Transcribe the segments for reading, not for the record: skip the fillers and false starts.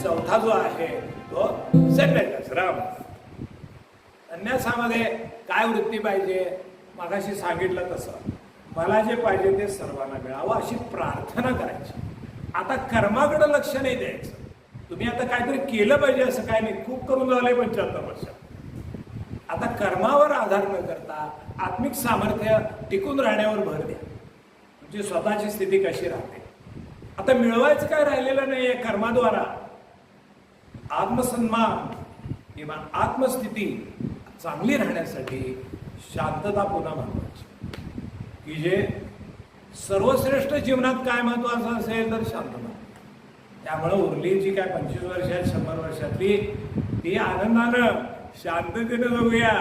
चौथा जो आहे तो संन्यासाश्रम. संन्यासामध्ये काय वृत्ती पाहिजे? मगाशी सांगितलं तसं मला जे पाहिजे ते सर्वांना मिळावं अशी प्रार्थना करायची. आता कर्माकडे लक्ष नाही द्यायचं. तुम्ही आता काहीतरी केलं पाहिजे असं काय नाही. खूप करून झालंय 75 वर्षात. आता कर्मावर आधार न करता आत्मिक सामर्थ्य टिकून राहण्यावर भर द्या. तुमची स्वतःची स्थिती कशी राहते. आता मिळवायचं काय राहिलेलं नाहीये. कर्माद्वारा आत्मसन्मान किंवा आत्मस्थिती चांगली राहण्यासाठी शांतता पुन्हा महत्वाची, की जे सर्वश्रेष्ठ जीवनात काय महत्वाचं असेल तर शांतता. त्यामुळे उरली जी काय 25 वर्षात 100 वर्षातली ती आनंदानं शांततेनं जगूया,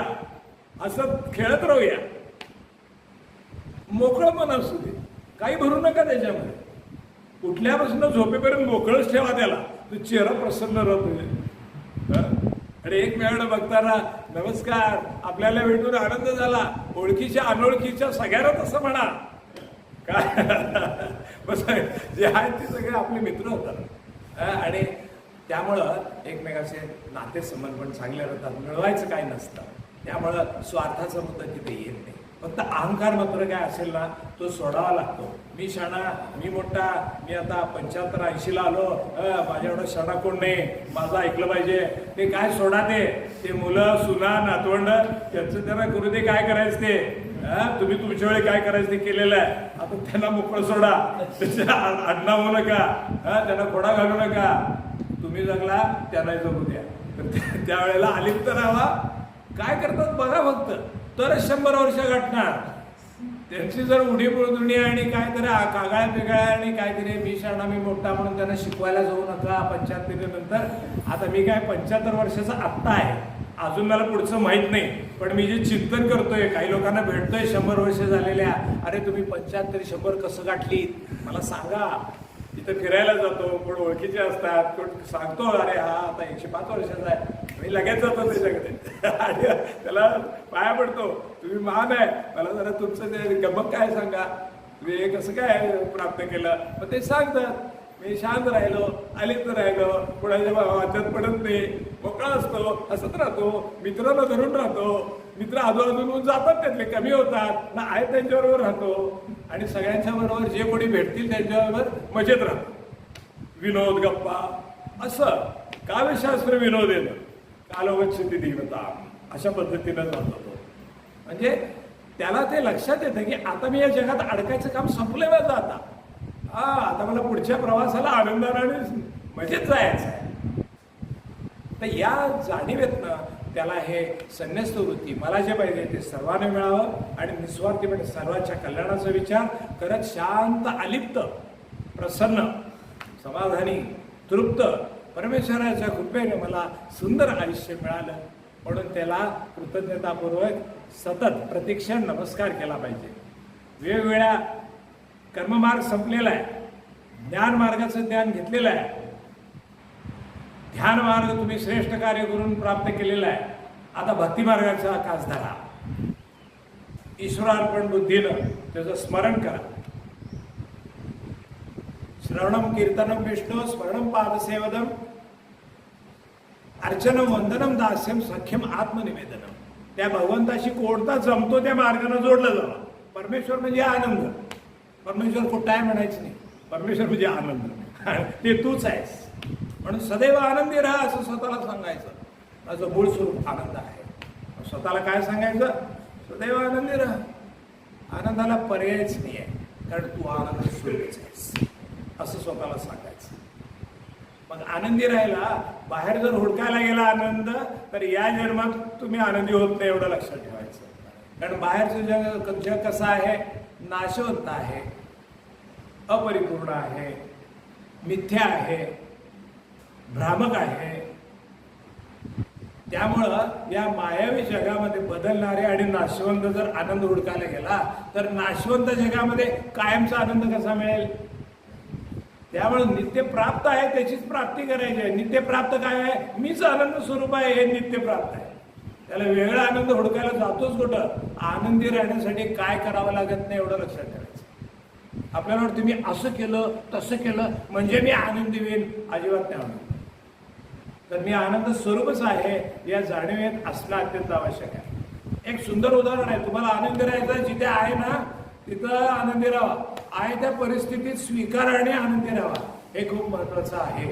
असं खेळत राहूया. मोकळं मन असू दे, काही भरू नका त्याच्यामध्ये. उठल्यापासून झोपेपर्यंत मोकळंच ठेवा त्याला. तो चेहरा प्रसन्न राहतो. आणि एकमेकांना बघताना नमस्कार, आपल्याला भेटून आनंद झाला. ओळखीच्या अनोळखीच्या सगळ्यांना तसं म्हणा काय. बस जे आहेत ते सगळे आपले मित्र होतात. आणि त्यामुळं एकमेकाचे नातेसंबंध पण चांगले राहतात. मिळवायचं काही नसतं. त्यामुळं स्वार्थाचा मुद्दा तिथे येत नाही. फक्त अहंकार मात्र काय असेल ना तो सोडावा लागतो. मी शाणा, मी मोठा, मी आता 75-80ला आलो, माझ्या एवढं शाणा कोण नाही, माझं ऐकलं पाहिजे. ते काय सोडा. ते मुलं सुना नातवंड त्यांचं त्यांना करू दे. काय करायचं ते तुम्ही तुमच्या वेळी काय करायचं ते केलेलं आहे. आता त्यांना मोकळं सोडा. त्याच्या आडनाव होऊ नका, त्यांना खोडा घालू नका. तुम्ही जगला त्यांना जगू द्या. त्यावेळेला अलिप्त राहावा. काय करतात बघा फक्त, तरच 100 वर्ष गाठणार. त्यांची जर उडी बुळदुणी आणि काहीतरी कागाळ्या पिगाळ्या आणि काहीतरी मी शाणा मी मोठा म्हणून त्यांना शिकवायला जाऊ नका 75 नंतर. आता मी काय 75 वर्षाचा आत्ता आहे, अजून मला पुढचं माहीत नाही. पण मी जे चिंतन करतोय, काही लोकांना भेटतोय 100 वर्ष झालेल्या, अरे तुम्ही 75-100 कसं गाठली मला सांगा. तिथं फिरायला जातो, कोण ओळखीचे असतात, कोण सांगतो अरे हा आता 105 वर्षाचा आहे. मी लगेच जातो त्याच्याकडे आणि त्याला पाया पडतो. तुम्ही महान आहे, मला जरा तुमचं ते गमक काय सांगा, तुम्ही हे कसं काय प्राप्त केलं. मग ते सांगतात. मी शांत राहिलो, अलिप्त राहिलो, कुणाच्या वाचत पडत नाही, मोकळा असतो, हसत राहतो, मित्रांना धरून राहतो. मित्र आजूबाजून जातात, त्यातले कमी होतात ना, आहेत त्यांच्याबरोबर राहतो. आणि सगळ्यांच्या बरोबर जे कोणी भेटतील त्यांच्याबरोबर मजेत राहतो. विनोद गप्पा असं काव्यशास्त्र विनोद येणं कालवच्छती देवता अशा पद्धतीनं जात होतो. म्हणजे त्याला ते लक्षात येतं की आता मी या जगात अडकायचं काम संपलेलं आता. आता मला पुढच्या प्रवासाला आनंदाने आणि मजेत जायचं आहे. तर या जाणीवेतनं त्याला हे संन्यस्त वृत्ती, मला जे पाहिजे ते सर्वांना मिळावं आणि निस्वार्थीपणे सर्वांच्या कल्याणाचा विचार करत शांत, अलिप्त, प्रसन्न, समाधानी, तृप्त, परमेश्वराच्या कृपेने मला सुंदर आयुष्य मिळालं म्हणून त्याला कृतज्ञतापूर्वक सतत प्रतिक्षण नमस्कार केला पाहिजे. वेगवेगळ्या कर्ममार्ग संपलेला आहे, ज्ञान मार्गाचं ज्ञान घेतलेलं आहे, ध्यान मार्ग तुम्ही श्रेष्ठ कार्य करून प्राप्त केलेला आहे. आता भक्ती मार्गाचा आकाश धरा. ईश्वरार्पण बुद्धीनं त्याचं स्मरण करा. श्रवणम कीर्तनम विष्णू स्मरणम पादसेवदम अर्चनम वंदनम दास्यम सख्यम आत्मनिवेदनम. त्या भगवंताशी कोणता जमतो त्या मार्गाने जोडलं जावं. परमेश्वर म्हणजे आनंद. परमेश्वर कुठं आहे म्हणायचं नाही. परमेश्वर म्हणजे आनंद, ते तूच आहेस. म्हणून सदैव आनंदी राहा असं स्वतःला सांगायचं. माझं मूळ स्वरूप आनंद आहे. स्वतःला काय सांगायचं? सदैव आनंदी राहा. आनंदाला पर्यायच नाही आहे, कारण तू आनंद स्वरूपच आहेस असं स्वतःला सांगायचं. मग आनंदी राहायला बाहेर जर हुडकायला गेला आनंद तर या जन्मात तुम्ही आनंदी होत नाही एवढं लक्षात ठेवायचं. कारण बाहेरचं जग कसं आहे? नाशवंत आहे, अपरिपूर्ण आहे, मिथ्या आहे, भ्रामक आहे. त्यामुळं या मायावी जगामध्ये बदलणारे आणि नाशवंत जर आनंद हुडकायला गेला तर नाशवंत जगामध्ये कायमचा आनंद कसा मिळेल? त्यामुळे नित्य प्राप्त आहे त्याचीच प्राप्ती करायची आहे. नित्य प्राप्त काय आहे? मीच आनंद स्वरूप आहे, हे नित्य प्राप्त आहे. त्याला वेगळा आनंद हुडकायला जातोच कुठं? आनंदी राहण्यासाठी काय करावं लागत नाही एवढं लक्षात ठेवायचं. आपल्याला वाटतं मी असं केलं तसं केलं म्हणजे मी आनंदी होईन, अजिबात नाही होणार. तर मी आनंद स्वरूपच आहे या जाणीवेत असणं अत्यंत आवश्यक आहे. एक सुंदर उदाहरण आहे. तुम्हाला आनंदी राहायचं जिथे आहे ना तिथं आनंदी राहा, आहे त्या परिस्थितीत स्वीकाराने आनंदी राहा, हे खूप महत्वाचं आहे.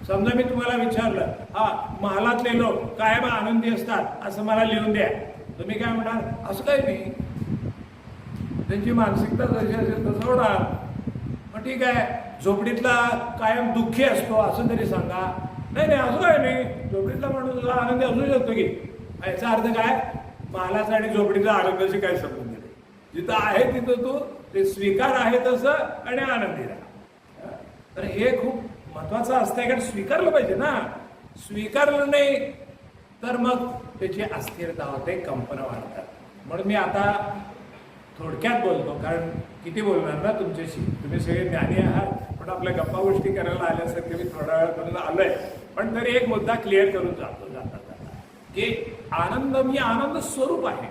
समजा मी तुम्हाला विचारलं, हा महालातले लोक कायम आनंदी असतात असं मला लिहून द्या, तुम्ही काय म्हणाल? असं काही नाही, त्यांची मानसिकता जशी असेल तसं होणार. मग ठीक आहे, झोपडीतला कायम दुःखी असतो असं तरी सांगा. नाही नाही असं काय नाही, झोपडीतला माणूस आनंदी असू शकतो की. याचा अर्थ काय? महालाचा आणि झोपडीचा आनंदाशी काय संबंध नाही. जिथं आहे तिथं तो ते स्वीकार आहे तसं आणि आनंदी राहा. तर हे खूप महत्वाचं असतं, कारण स्वीकारलं पाहिजे ना. स्वीकारलं नाही तर मग त्याची अस्थिरता होते, कंपनं वाढतात. म्हणून मी आता थोडक्यात बोलतो, कारण किती बोलणार ना तुमच्याशी. तुम्ही सगळे ज्ञानी आहात, पण आपल्या गप्पा गोष्टी करायला आल्यासारखे मी थोडा वेळ करून आलोय. पण तरी एक मुद्दा क्लिअर करून जातो जाता की आनंद मी आनंद स्वरूप आहे.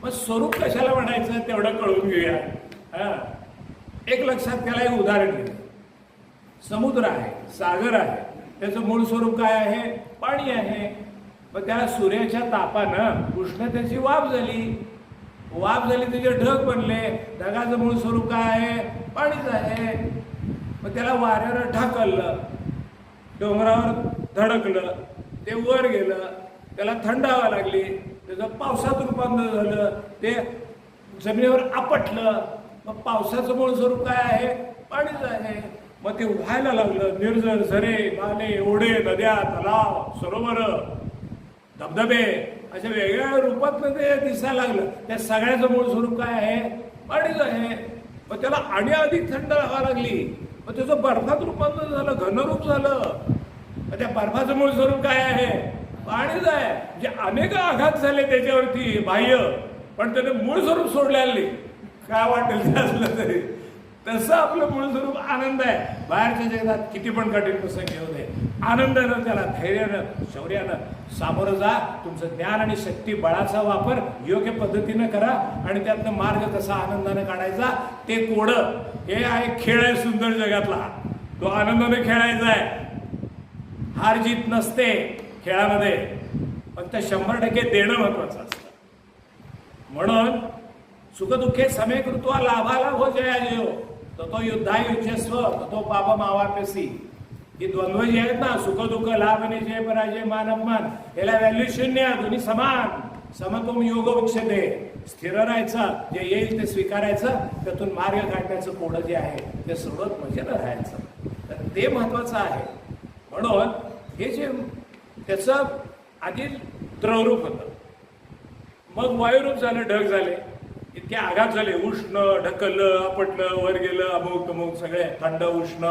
मग स्वरूप कशाला म्हणायचं तेवढं कळून घेऊया. एक लक्षात त्याला एक उदाहरण घेऊ. समुद्र आहे, सागर आहे, त्याचं मूळ स्वरूप काय आहे? पाणी आहे. मग त्याला सूर्याच्या तापानं उष्णतेची वाफ झाली, त्याचे ढग बनले. ढगाचं मूळ स्वरूप काय आहे? पाणीच आहे. मग त्याला वाऱ्यानं ढाकललं, डोंगरावर धडकलं, ते वर गेलं, त्याला थंड हवा लागली, त्याचं पावसात रूपांतर झालं, ते जमिनीवर आपटलं. मग पावसाचं मूळ स्वरूप काय आहे? पाणीच आहे. मग ते व्हायला लागलं, निर्जर झरे, नाले, ओढे, नद्या, तलाव, सरोवर, धबधबे अशा वेगळ्या रूपात ते दिसायला लागलं. त्या सगळ्याचं मूळ स्वरूप काय आहे? पाणीच आहे. मग त्याला आणि अधिक थंड हवा लागली, मग त्याचं बर्फात रूपांतर झालं, घनरूप झालं. मग त्या बर्फाचं मूळ स्वरूप काय आहे? पाणीच आहे. म्हणजे अनेक आघात झाले त्याच्यावरती बाह्य, पण त्याने मूळ स्वरूप सोडलेलं नाही. काय वाटेल ते असलं तरी तसं आपलं मूळ स्वरूप आनंद आहे. बाहेरच्या जगात किती पण कठीण प्रसंग येऊ दे, आनंदानं त्याला धैर्यानं शौर्यानं सामोरं जा. तुमचं ज्ञान आणि शक्ती बळाचा वापर योग्य पद्धतीनं करा आणि त्यातनं मार्ग कसा आनंदानं काढायचा ते कोडं. हे आहे खेळ आहे सुंदर जगातला, तो आनंदाने खेळायचा आहे. हार जीत नसते खेळामध्ये, फक्त 100% देणं महत्वाचं असतं. म्हणून सुखदुःखे समे कृत्वा लाभाला हो जया जयो तो युद्धा युच्छस्व तो पाप मावापेसी. ही द्वंद्व जी आहेत ना, सुखदुःख, लाभ आणि जय पराजय, मान अपमान, याला व्हॅल्यू शून्य, दोन्ही समान. समत्वम योग उच्यते. स्थिर राहायचं, जे येईल ते स्वीकारायचं, त्यातून मार्ग काढण्याचं कोडं जे आहे ते सोडत मजेनं राहायचं. तर ते महत्वाचं आहे. म्हणून हे जे त्याचं आधी द्रवरूप होतं, मग वायुरूप झालं, ढग झाले, इतके आघात झाले, उष्ण, ढकललं, आपटलं, वर गेलं, अमुक तमुक सगळे थंड उष्ण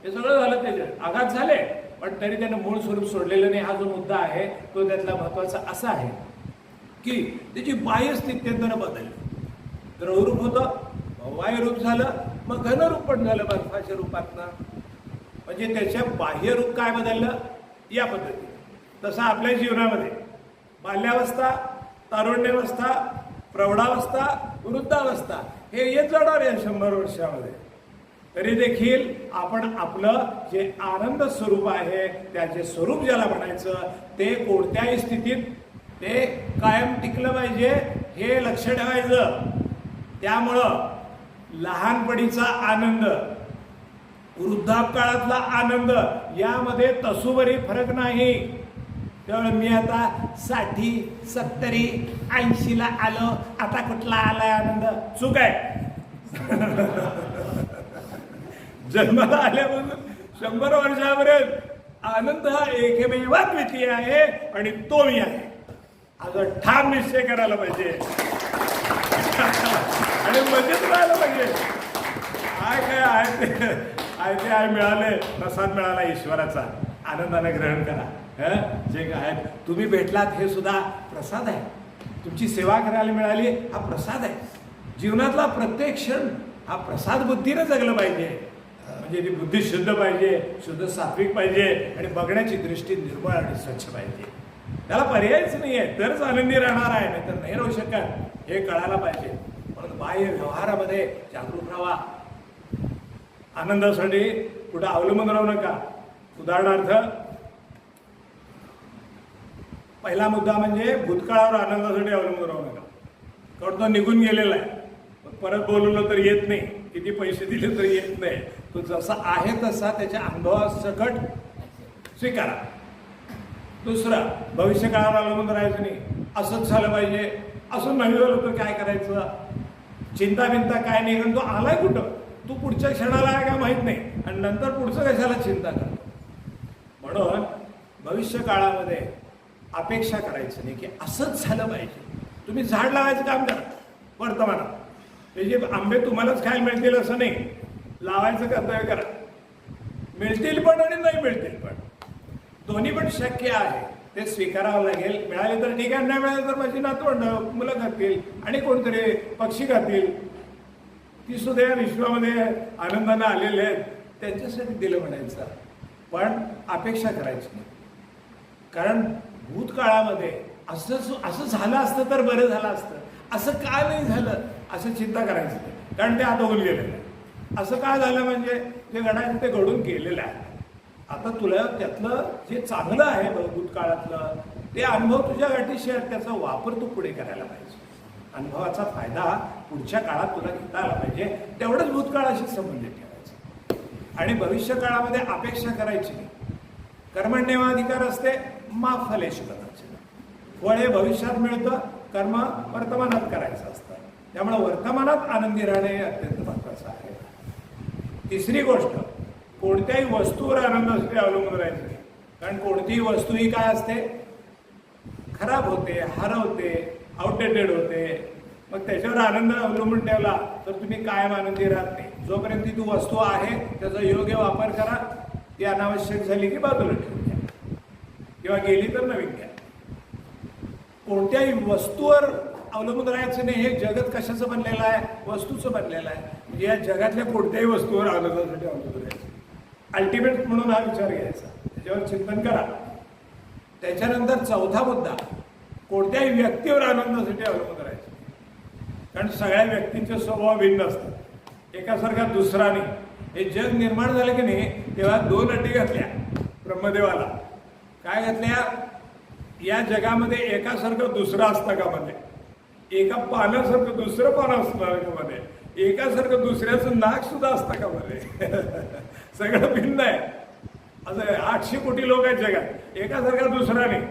हे सगळं झालं. त्याचे आघात झाले, पण तरी त्यानं मूळ स्वरूप सोडलेलं नाही. हा जो मुद्दा आहे तो त्यातला महत्वाचा असा आहे की त्याची बाह्य स्थित्यंतनं बदलली. द्रवरूप होतं, वायुरूप झालं, मग घनरूप पण झालं बर्फाच्या रूपातनं. म्हणजे त्याच्या बाह्य रूप काय बदललं या पद्धतीने. तसं आपल्या जीवनामध्ये बाल्यावस्था, तारुण्यावस्था, प्रौढावस्था, वृद्धावस्था हे येत जाणार आहे 100 वर्षामध्ये. तरी देखील आपण आपलं जे आनंद स्वरूप आहे, त्याचे स्वरूप ज्याला म्हणायचं, ते कोणत्याही स्थितीत ते कायम टिकलं पाहिजे हे लक्ष ठेवायचं. त्यामुळं लहानपणीचा आनंद, वृद्धापकाळातला आनंद यामध्ये तसूभरी फरक नाही. त्यामुळे मी आता 60, 70, 80ला आलो, आता कुठला आलाय आनंद? चूक आहे. जन्माला आल्यापासून 100 वर्षापर्यंत आनंद हा एकमेव द्वितीय आहे आणि तो मी आहे. आता ठाम निश्चय करायला पाहिजे आणि मजेत राहायला पाहिजे. काय आहे ते मिळाले, प्रसाद मिळाला ईश्वराचा, आनंदाने ग्रहण करा. जे काय तुम्ही भेटलात हे सुद्धा प्रसाद आहे. तुमची सेवा करायला मिळाली हा प्रसाद आहे. जीवनातला प्रत्येक क्षण हा प्रसाद बुद्धीनं जगलं पाहिजे. म्हणजे ती बुद्धी शुद्ध पाहिजे, शुद्ध सात्विक पाहिजे आणि बघण्याची दृष्टी निर्मळ आणि स्वच्छ पाहिजे. त्याला पर्यायच नाही आहे, तरच आनंदी राहणार आहे, नाही तर नाही राहू शकत. हे कळायला पाहिजे. म्हणून बाह्य व्यवहारामध्ये जागरूक राहा. आनंदासाठी कुठं अवलंबून राहू नका. उदाहरणार्थ पहिला मुद्दा म्हणजे भूतकाळावर आनंदासाठी अवलंबून राहू नका, कारण तो निघून गेलेला आहे. परत बोलवलं तर येत नाही, किती पैसे दिले तरी येत नाही. तो जसा आहे तसा त्याच्या अनुभवासकट स्वीकारा. दुसरं, भविष्य काळावर अवलंबून राहायचं नाही. असंच झालं पाहिजे, असं नाही झालं तर काय करायचं, चिंता बिंता काय नाही, कारण तो आलाय कुठं, तू पुढच्या क्षणाला आहे का माहीत नाही, आणि नंतर पुढचं कशाला चिंता करतो. म्हणून भविष्य काळामध्ये अपेक्षा करायचं नाही की असंच झालं पाहिजे. तुम्ही झाड लावायचं काम करा वर्तमानात, त्याचे आंबे तुम्हालाच खायला मिळतील असं नाही, लावायचं कर्तव्य करा. मिळतील पण आणि नाही मिळतील पण, दोन्ही पण शक्य आहे, ते स्वीकारावं लागेल. मिळाले तर ठीक आहे, नाही मिळाले तर माझी नातवंड मुलं खातील आणि कोणतरी पक्षी खातील, ती सुद्धा या विश्वामध्ये आनंदानं आलेले आहेत, त्यांच्यासाठी दिलं म्हणायचं. पण अपेक्षा करायची नाही, कारण भूतकाळामध्ये असं झालं असतं तर बरं झालं असतं, असं का नाही झालं असं चिंता करायची नाही, कारण ते आता होऊन गेलेलं आहे. असं काय झालं म्हणजे ते घडायचं ते घडून गेलेलं आहे. आता तुला त्यातलं जे चांगलं आहे भूतकाळातलं ते अनुभव तुझ्या गाठीशी आहेत, त्याचा वापर तू पुढे करायला पाहिजे. अनुभवाचा फायदा पुढच्या काळात तुला घेता आला पाहिजे, तेवढंच भूतकाळाशी संबंधित ठेवायचं. आणि भविष्य काळामध्ये अपेक्षा करायची नाही. कर्मण्येवाधिकार असते, मा फलेषु कदाचित्. फळ हे भविष्यात मिळतं, कर्म वर्तमानात करायचं असतं. त्यामुळे वर्तमानात आनंदी राहणे अत्यंत महत्त्वाचं आहे. तिसरी गोष्ट, कोणत्याही वस्तूवर आनंदासाठी अवलंबून राहायचं नाही, कारण कोणतीही वस्तू ही काय असते, खराब होते, हरवते, आउटडेटेड होते. मग त्याच्यावर आनंद अवलंबून ठेवला तर तुम्ही कायम आनंदी राहत नाही. जोपर्यंत ती वस्तू आहे त्याचा योग्य वापर करा, ती अनावश्यक झाली की बाजूला ठेवून घ्या किंवा गेली तर नवीन घ्या. कोणत्याही वस्तूवर अवलंबून राहायचं नाही. हे जगत कशाचं बनलेलं आहे, वस्तूचं बनलेलं आहे. म्हणजे या जगातल्या कोणत्याही वस्तूवर आनंदासाठी अवलंबून राहायचं. अल्टिमेट म्हणून हा विचार घ्यायचा, त्याच्यावर चिंतन करा. त्याच्यानंतर चौथा मुद्दा, कोणत्याही व्यक्तीवर आनंदासाठी अवलंबून राहायचं, कारण सगळ्या व्यक्तींचे स्वभाव भिन्न असतात, एकासारखा दुसरा नाही. हे जग निर्माण झालं की नाही तेव्हा 2 अटी घातल्या ब्रह्मदेवाला. काय घातल्या, या जगामध्ये एकासारखं दुसरं असतं का मध्ये, एका पानासारखं दुसरं पान असणार का मध्ये, एकासारखं दुसऱ्याचं नाक सुद्धा असतं का मध्ये सगळं भिन्न आहे. असं 800 कोटी लोक आहेत जगात, एकासारखा दुसरा नाही.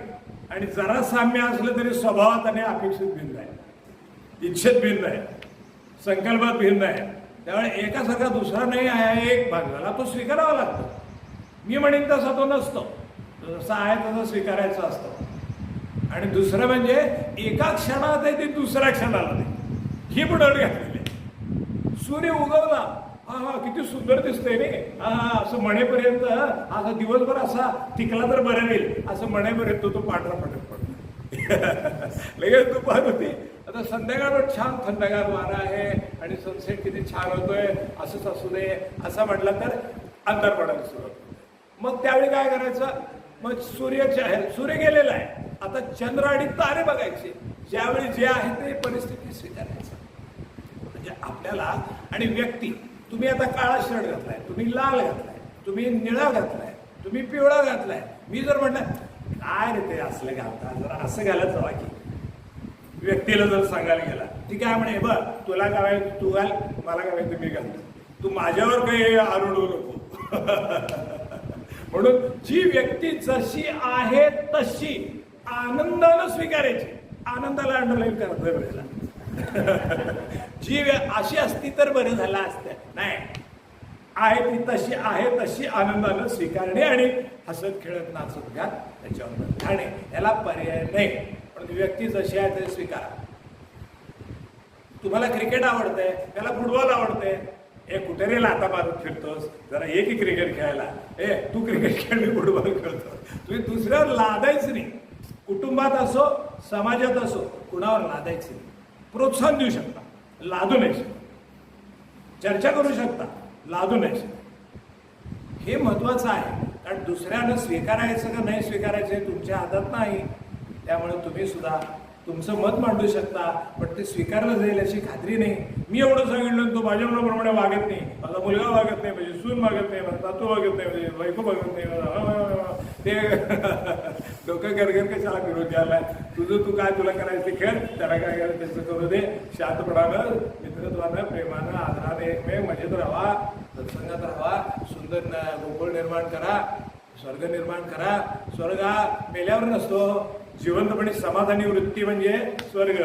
आणि जरा साम्य असलं तरी स्वभावात आणि अपेक्षित भिन्न आहे, इच्छेत भिन्न आहे, संकल्पात भिन्न आहे. त्यामुळे एकासारखा दुसरा नाही आहे. एक भाग झाला, तो स्वीकारावा लागतो. मी म्हणेन तसा तो नसतो, जसा आहे तसा स्वीकारायचा असतो. आणि दुसरं म्हणजे एका क्षणात आहे ते दुसऱ्या क्षणाला नाही, ही पण अट घातलेली आहे. सूर्य उगवला, हा हा किती सुंदर दिसतंय रे, हा हा असं म्हणेपर्यंत, असा दिवसभर असा टिकला तर बरं होईल असं म्हणेपर्यंत तो पांढरा पडत पडतो लगेच दुपार होती. आता संध्याकाळवर छान थंडगार वारा आहे आणि सनसेट किती छान होतोय, असंच असू दे असं म्हटलं तर अंधार पडायला सुरुवात होते. मग त्यावेळी काय करायचं, मग सूर्य गेलेला आहे, आता चंद्र आणि तारे बघायचे. ज्यावेळी जे आहे ते परिस्थिती स्वीकारायचं. म्हणजे आपल्याला आणि व्यक्ती, तुम्ही आता काळा शर्ट घातलाय, तुम्ही लाल घातलाय, तुम्ही निळा घातलाय, तुम्ही पिवळा घातलाय. मी जर म्हटलं काय रे ते असलं घालता, जरा असं घालत जावा की, व्यक्तीला जर सांगायला गेला ती काय म्हणे, बघ तुला काय तू घाल, मला काय तुम्ही घालतो, तू माझ्यावर काही आरोडू नको म्हणून जी व्यक्ती जशी आहे तशी आनंदानं स्वीकारायची. आनंदाला अंडरलाईन करतोय वेळेला जी अशी असती तर बरं झालं असतं, नाही आहे ती तशी आहे तशी आनंदानं स्वीकारणे आणि हसत खेळत नाचत घात त्याच्यावर राहणे, याला पर्याय नाही. पण व्यक्ती जशी आहे ते स्वीकारा. तुम्हाला क्रिकेट आवडतंय, त्याला फुटबॉल आवडतंय, ए कुठे रे लाता मारत फिरतोस, जरा ये की क्रिकेट खेळायला, ए तू क्रिकेट खेळ मी फुटबॉल खेळतो. तुम्ही दुसऱ्यावर लादायचं नाही. कुटुंबात असो समाजात असो कुणावर लादायचं नाही. प्रोत्साहन देऊ शकता, लादू नाही शकता. चर्चा करू शकता, लादू नाही शकता. हे महत्वाचं आहे, कारण दुसऱ्यानं स्वीकारायचं का नाही स्वीकारायचं हे तुमच्या हातात नाही. त्यामुळे तुम्ही सुद्धा तुमचं मत मांडू शकता, पण ते स्वीकारलं जाईल अशी खात्री नाही. मी एवढं सांगितलं तो माझ्या मनाप्रमाणे वागत नाही, माझा मुलगा वागत नाही, माझी सून वागत नाही, माझा नातू वागत नाही, माझी बायको वागत नाही, ते डोकं गरगर कशाला फिरून द्यायला, तुझं तू काय तुला करायचं ते खेळ, त्याला काय करायचं त्याचं करू दे. शांतपणानं, मित्रत्वानं, प्रेमानं, आदराने एकमेव मजेत राहा, सत्संगात राहा, सुंदर गोकुळ निर्माण करा, स्वर्ग निर्माण करा. स्वर्ग हा मेल्यावर नसतो, जिवंतपणे समाधानी वृत्ती म्हणजे स्वर्ग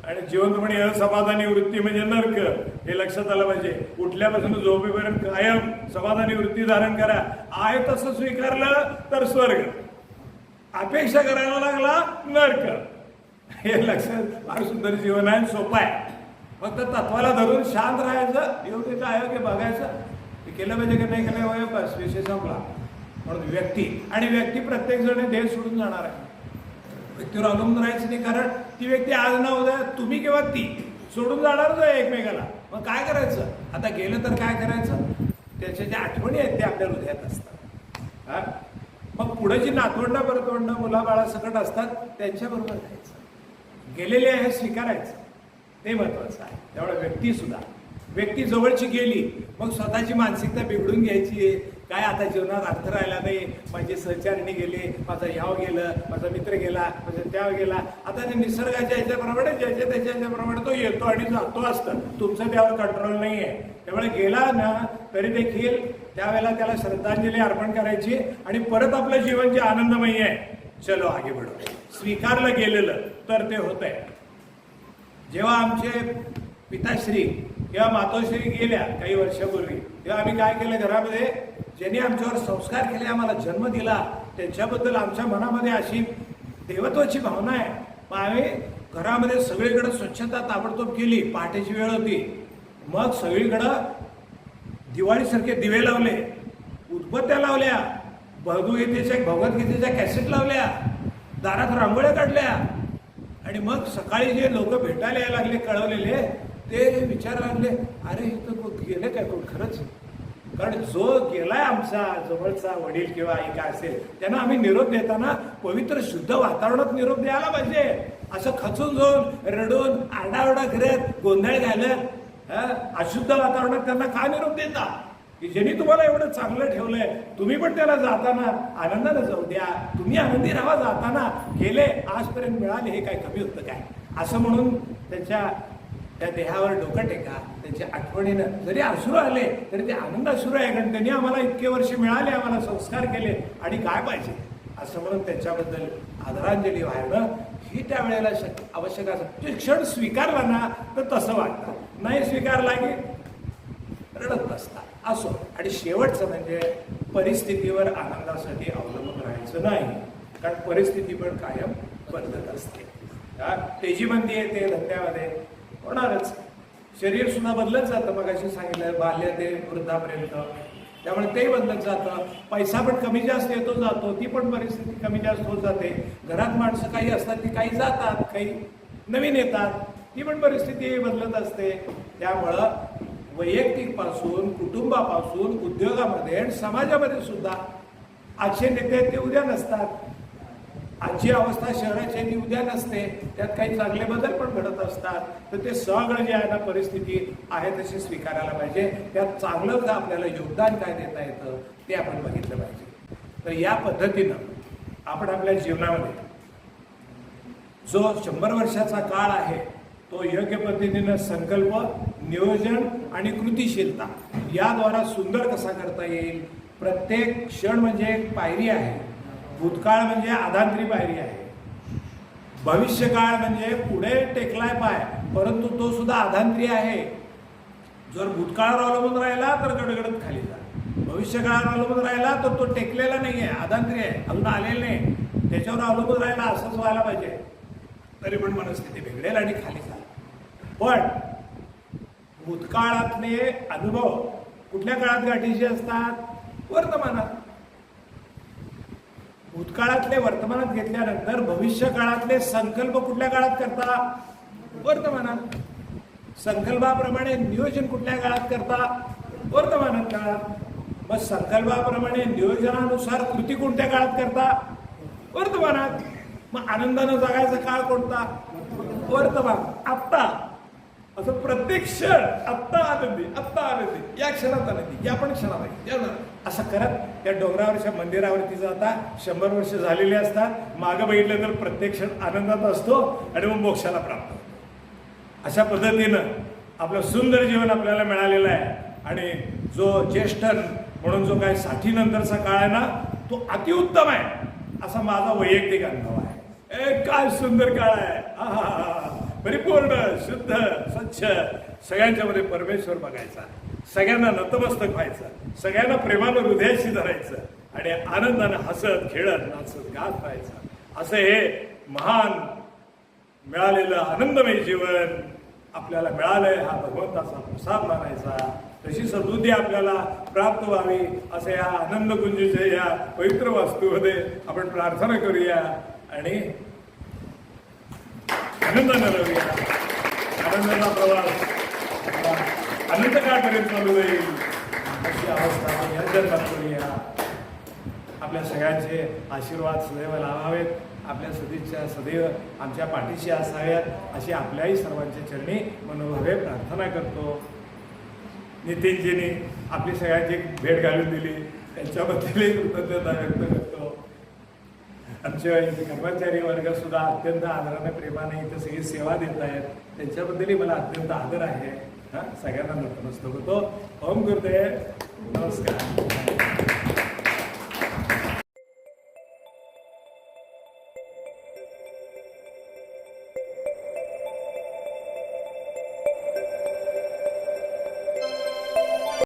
आणि जिवंतपणे असमाधानी वृत्ती म्हणजे नरक. हे लक्षात आलं पाहिजे. उठल्यापासून झोपेपर्यंत कायम समाधानी वृत्ती धारण करा. आहे तसं स्वीकारलं तर स्वर्ग, अपेक्षा करायला लागला नरक. हे लक्षात. फार सुंदर जीवन आहे, सोपं आहे. फक्त तत्वाला धरून शांत राहायचं, योग्य काय अयोग्य बघायचं, हे केलं पाहिजे की नाही केलं पाहिजे, बस विषय संपला. म्हणून व्यक्ती प्रत्येक जण देह सोडून जाणार आहे. व्यक्तीवर अवलंबून राहायचं नाही, कारण ती व्यक्ती आज ना उद्या तुम्ही किंवा ती सोडून जाणारच आहे एकमेकाला. मग काय करायचं, आता गेलं तर काय करायचं, त्याच्या ज्या आठवणी आहेत त्या आपल्या हृदयात असतात. मग पुढे जी नातवंड परतवंड मुलाबाळा सकट असतात त्यांच्याबरोबर राहायचं, गेलेले आहे स्वीकारायचं, ते महत्वाचं आहे. त्यामुळे व्यक्ती जवळची गेली मग स्वतःची मानसिकता बिघडून घ्यायची. काय आता जीवनात अर्थ राहिला नाही, माझे सहचारिणी गेले, माझा ह्याव गेलं, माझा मित्र गेला, माझा त्याव गेला. आता ते निसर्गाच्या ह्याच्याप्रमाणे ज्याच्या त्याच्या ह्याच्याप्रमाणे तो येतो आणि जातो असतं, तुमचं त्यावर कंट्रोल नाही आहे. त्यामुळे गेला ना तरी देखील त्यावेळेला त्याला श्रद्धांजली अर्पण करायची आणि परत आपलं जीवन जे आनंदमयी आहे, चलो आगे बढो. स्वीकारलं गेलेलं तर ते होत आहे. जेव्हा आमचे पिताश्री किंवा मातोश्री गेल्या काही वर्षापूर्वी, तेव्हा आम्ही काय केलं, घरामध्ये ज्यांनी आमच्यावर संस्कार केले, आम्हाला जन्म दिला, त्यांच्याबद्दल आमच्या मनामध्ये अशी देवत्वाची भावना आहे. मग आम्ही घरामध्ये सगळीकडे स्वच्छता ताबडतोब केली. पहाटेची वेळ होती, मग सगळीकडं दिवाळीसारखे दिवे लावले, उदबत्त्या लावल्या, भगवद्गीतेच्या कॅसेट लावल्या, दारात रांगोळ्या काढल्या. आणि मग सकाळी जे लोक भेटायला यायला लागले कळवलेले, ते विचारायला लागले, अरे इथं गेले काय कोण खरंच. कारण जो गेलाय आमचा जवळचा वडील किंवा आई काय असेल, त्यांना आम्ही निरोप देताना पवित्र शुद्ध वातावरणात निरोप द्यायला पाहिजे. असं खचून जाऊन रडून आरडाओरडा करत गोंधळ घालत अशुद्ध वातावरणात त्यांना का निरोप देता, की ज्यांनी तुम्हाला एवढं चांगलं ठेवलंय, तुम्ही पण त्याला जाताना आनंदानं जाऊ द्या, तुम्ही आनंदी राहा. जाताना गेले आजपर्यंत मिळाले, हे काय कमी होतं काय, असं म्हणून त्यांच्या त्या देहावर डोकं टेका. त्यांच्या आठवणीनं जरी अश्रू आले तरी ते आनंद अश्रू आहे, कारण त्यांनी आम्हाला इतके वर्ष मिळाले, आम्हाला संस्कार केले, आणि काय पाहिजे असं म्हणून त्यांच्याबद्दल आदरांजली वाहणं ही त्यावेळेला आवश्यक असतं. ते क्षण स्वीकारला ना तर तसं वाटतं, नाही स्वीकारला की रडत बसतात असो. आणि शेवटचं म्हणजे परिस्थितीवर आनंदासाठी अवलंबून राहायचं नाही, कारण परिस्थिती पण कायम बदलत असते. तेजीबंदी येते धंद्यामध्ये, होणारच. शरीर सुद्धा बदलत जातं, मग अशी सांगितलं बाल्य ते वृद्धापर्यंत, त्यामुळे ते बदलत जातं. पैसा पण कमी जास्त येतो जातो, ती पण परिस्थिती कमी जास्त होत जाते. घरात माणसं काही असतात, ती काही जातात, काही नवीन येतात, ती पण परिस्थिती बदलत असते. त्यामुळं वैयक्तिकपासून, कुटुंबापासून, उद्योगामध्ये आणि समाजामध्ये सुद्धा आजचे नेते ते उद्या नसतात. आजची अवस्था शहराची ती उद्या नसते, त्यात काही चांगले बदल पण घडत असतात. तर ते सगळं जे आहे ना, परिस्थिती आहे तशी स्वीकारायला पाहिजे. त्यात चांगलं का आपल्याला योगदान काय देता येतं ते आपण बघितलं पाहिजे. तर या पद्धतीनं आपण आपल्या जीवनामध्ये जो 100 वर्षाचा काळ आहे तो योग्य पद्धतीनं संकल्प, नियोजन आणि कृतिशीलता याद्वारा सुंदर कसा करता येईल. प्रत्येक क्षण म्हणजे एक पायरी आहे. भूतकाळ म्हणजे आदांतरी पायरी आहे, भविष्यकाळ म्हणजे पुढे टेकलाय पाय, परंतु तो सुद्धा आदांतरी आहे. जर भूतकाळावर अवलंबून राहिला तर गडगडत खाली जा, भविष्यकाळावर अवलंबून राहिला तर तो टेकलेला नाही आहे, आदांतरी आहे, अजून आलेला नाही. त्याच्यावर अवलंबून राहिला असंच व्हायला पाहिजे, तरी पण मनस्थिती बिघडेल आणि खाली जा. पण भूतकाळातले अनुभव कुठल्या काळात गाठीचे असतात, वर्तमानात. भूतकाळातले वर्तमानात घेतल्यानंतर भविष्य काळातले संकल्प कुठल्या काळात करता, वर्तमानात. संकल्पाप्रमाणे नियोजन कुठल्या काळात करता, वर्तमानात काळात. मग संकल्पाप्रमाणे नियोजनानुसार कृती कोणत्या काळात करता, वर्तमानात. मग आनंदानं जगायचा काळ कोणता, वर्तमान, आत्ता. असं प्रत्येक क्षण आत्ता आनंदी, आत्ता आनंदी, या क्षणात आनंदी, या पण क्षणात आहे, असं करत त्या डोंगरावरच्या मंदिरावरती जाता 100 वर्ष झालेली असतात, मागं बघितलं तर प्रत्यक्ष आनंदात असतो आणि मग मोक्षाला प्राप्त होतो. अशा पद्धतीनं आपलं सुंदर जीवन आपल्याला मिळालेलं आहे. आणि जो ज्येष्ठ म्हणून जो काय 60 नंतरचा काळ आहे ना, तो अतिउत्तम आहे असा माझा वैयक्तिक अनुभव आहे. काय सुंदर काळ आहे, परिपूर्ण शुद्ध स्वच्छ, सगळ्यांच्यामध्ये परमेश्वर बघायचा, सगळ्यांना नतमस्तक व्हायचं, सगळ्यांना प्रेमानं हृदयाशी धरायचं आणि आनंदानं हसत खेळत नाचत गात राहायचं. असं हे महान मिळालेलं आनंदमय जीवन आपल्याला मिळालंय, हा भगवंताचा प्रसाद मानायचा. तशी सद्बुद्धी आपल्याला प्राप्त व्हावी असं या आनंदकुंजीच्या या पवित्र वास्तूमध्ये आपण प्रार्थना करूया आणि आनंदाने राहूया. आनंदाचा प्रवास अनंत काळपर्यंत चालू राहील अशी अवस्था आपण या जन्मात करूया. आपल्या सगळ्यांचे आशीर्वाद सदैव लाभावेत, आपल्या सदिच्छा सदैव आमच्या पाठीशी असाव्यात अशी आपल्याही सर्वांच्या चरणी मनोभावे प्रार्थना करतो. नितीनजींनी आपली सगळ्यांची भेट घालून दिली, त्यांच्याबद्दलही कृतज्ञता व्यक्त करतो. आमचे कर्मचारी वर्ग सुद्धा अत्यंत आदराने प्रेमाने इथं सगळी सेवा देत आहेत, त्यांच्याबद्दलही मला अत्यंत आदर आहे. सगळ्यांना नतमस्तक होतो. ओम गुरुदेव, नमस्कार.